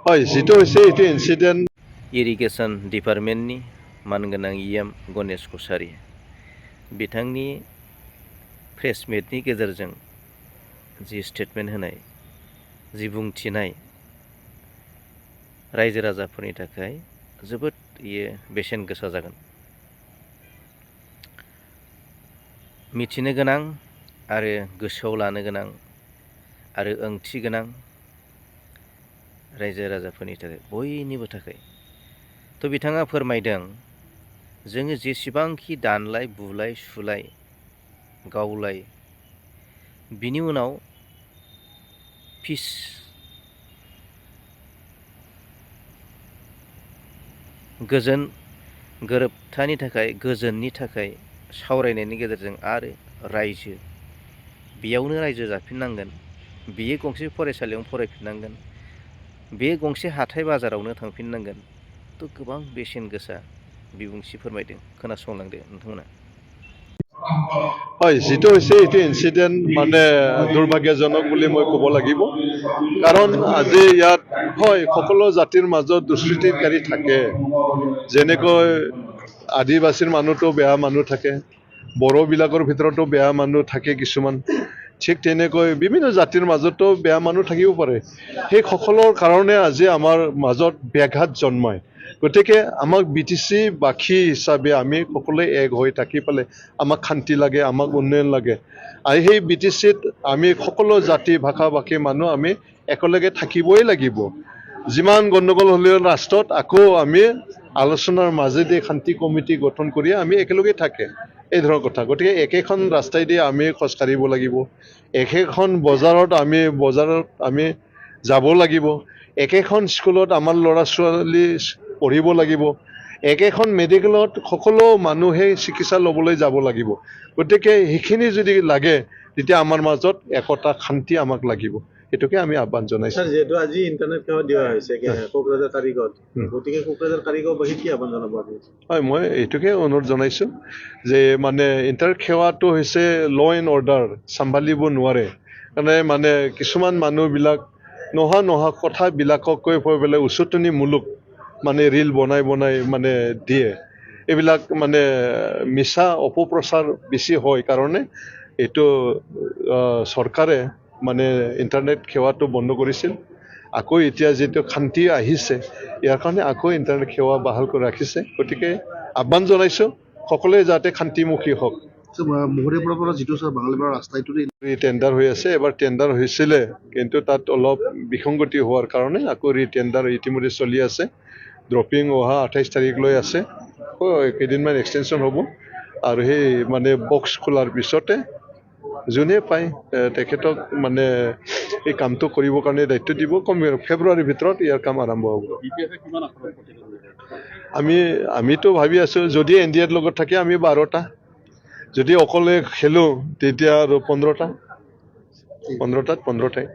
হয় যেটো হৈছে এইটো ইনসিডেন্ট इरिगेशन डिपार्टमेन्टनि मानगोनां इएम गणेश कसारी बिथांनि प्रेस मिटनि गेजेरजों जि स्टेटमेन्ट होनाय जि बुंथिनाय रायजो राजाफोरनि थाखाय जोबोद बेसेन गोसा जागोन। मिथिनो गोनां आरो गोसोआव लानो गोनां आरो ओंथि गोनां रायजो राजाफोरनि थाखाय बयनिबो थाखाय। तो बिथाङा फोरमायदों जोङो जेसेबांखि दानलाय बुलाय सुलाय गावलाय बिनि उनाव पिस गोजोन गोरोबथानि थाखाय गोजोननि थाखाय सावरायनायनि गेजेरजों आरो रायजो बेयावनो रायजो जाफिननांगोन, बेयो गंसे फरायसालियावनो फरायफिननांगोन, बे गंसे हाथाय बाजारावनो थांफिननांगोन। तो गोबां बेसेन गोसा बिबुंथि फोरमायदों, खोनासंलांदो नोंथांमोना। হয় যেটো হৈছে এইটো ইনসিডেন্ট মানে দুৰ্ভাগ্যজনক বুলি মই ক'ব লাগিব। কাৰণ আজি ইয়াত হয় সকলো জাতিৰ মাজত দুষ্কৃতিকাৰী থাকে, যেনেকৈ আদিবাসীৰ মানুহতো বেয়া মানুহ থাকে, বড়োবিলাকৰ ভিতৰতো বেয়া মানুহ থাকে কিছুমান, ঠিক তেনেকৈ বিভিন্ন জাতিৰ মাজতো বেয়া মানুহ থাকিব পাৰে। সেই সকলৰ কাৰণে আজি আমাৰ মাজত ব্যাঘাত জন্মায়। গতিকে আমাক বিটিচি বাসী হিচাপে আমি সকলোৱে এক হৈ থাকি পেলে আমাক শান্তি লাগে, আমাক উন্নয়ন লাগে। আৰু সেই বিটিচিত আমি সকলো জাতি ভাষা ভাষী মানুহ আমি একেলগে থাকিবই লাগিব। যিমান গণ্ডগোল হ'লেও ৰাষ্ট্ৰত আকৌ আমি আলোচনাৰ মাজেদি শান্তি কমিটি গঠন কৰি আমি একেলগে থাকে এই ধৰণৰ কথা। গতিকে একেখন ৰাস্তাইদি আমি খোজকাঢ়িব লাগিব, একেখন বজাৰত আমি যাব লাগিব, একেখন স্কুলত আমাৰ ল'ৰা ছোৱালী পঢ়িব লাগিব, একেখন মেডিকেলত সকলো মানুহে চিকিৎসা ল'বলৈ যাব লাগিব। গতিকে সেইখিনি যদি লাগে তেতিয়া আমাৰ মাজত একতা শান্তি আমাক লাগিব, এটোকে আমি আহ্বান জনাইছো। স্যাৰ যেহেতু আজি ইন্টাৰনেট সেৱা দিয়া হৈছে কোকৰাঝাৰ তাৰিখত, গতিকে কোকৰাঝাৰ তাৰিখবাসীক কি আহ্বান জনাব? হয় মই এইটোকে অনুৰোধ জনাইছো যে মানে ইণ্টাৰনেট সেৱাটো হৈছে ল এণ্ড অৰ্ডাৰ চম্ভালিব নোৱাৰে। মানে কিছুমান মানুহবিলাক নোহোৱা কথাবিলাকক কৈ পেলাই উচতনিমূলক মানে ৰিল বনাই মানে দিয়ে। এইবিলাক মানে মিছা অপপ্ৰচাৰ বেছি হয় কাৰণে এইটো চৰকাৰে মানে ইণ্টাৰনেট সেৱাটো বন্ধ কৰিছিল। আকৌ এতিয়া যেটো শান্তি আহিছে ইয়াৰ কাৰণে আকৌ ইণ্টাৰনেট সেৱা বাহাল কৰি ৰাখিছে। গতিকে আহ্বান জনাইছো সকলোৱে যাতে শান্তিমুখী হওক। মুহুৰীপুৰৰ পৰা যিটো বাঙালীপাৰা ৰাস্তা এইটো ৰিটেণ্ডাৰ হৈ আছে, এবাৰ টেণ্ডাৰ হৈছিলে কিন্তু তাত অলপ বিসংগতি হোৱাৰ কাৰণে আকৌ ৰিটেণ্ডাৰ ইতিমধ্যে চলি আছে। ড্ৰপিং অহা 28 তাৰিখলৈ আছে, কেইদিনমান এক্সটেনশ্যন হ'ব। আৰু সেই মানে বক্স খোলাৰ পিছতে যোনে পায় তেখেতক মানে এই কামটো কৰিবৰ কাৰণে দায়িত্ব দিব। ফেব্ৰুৱাৰীৰ ভিতৰত ইয়াৰ কাম আৰম্ভ হ'ব। আমিতো ভাবি আছো যদি NDAৰ লগত থাকে আমি 12টা, যদি অকলে খেলো তেতিয়া আৰু 15টাত 15টাই।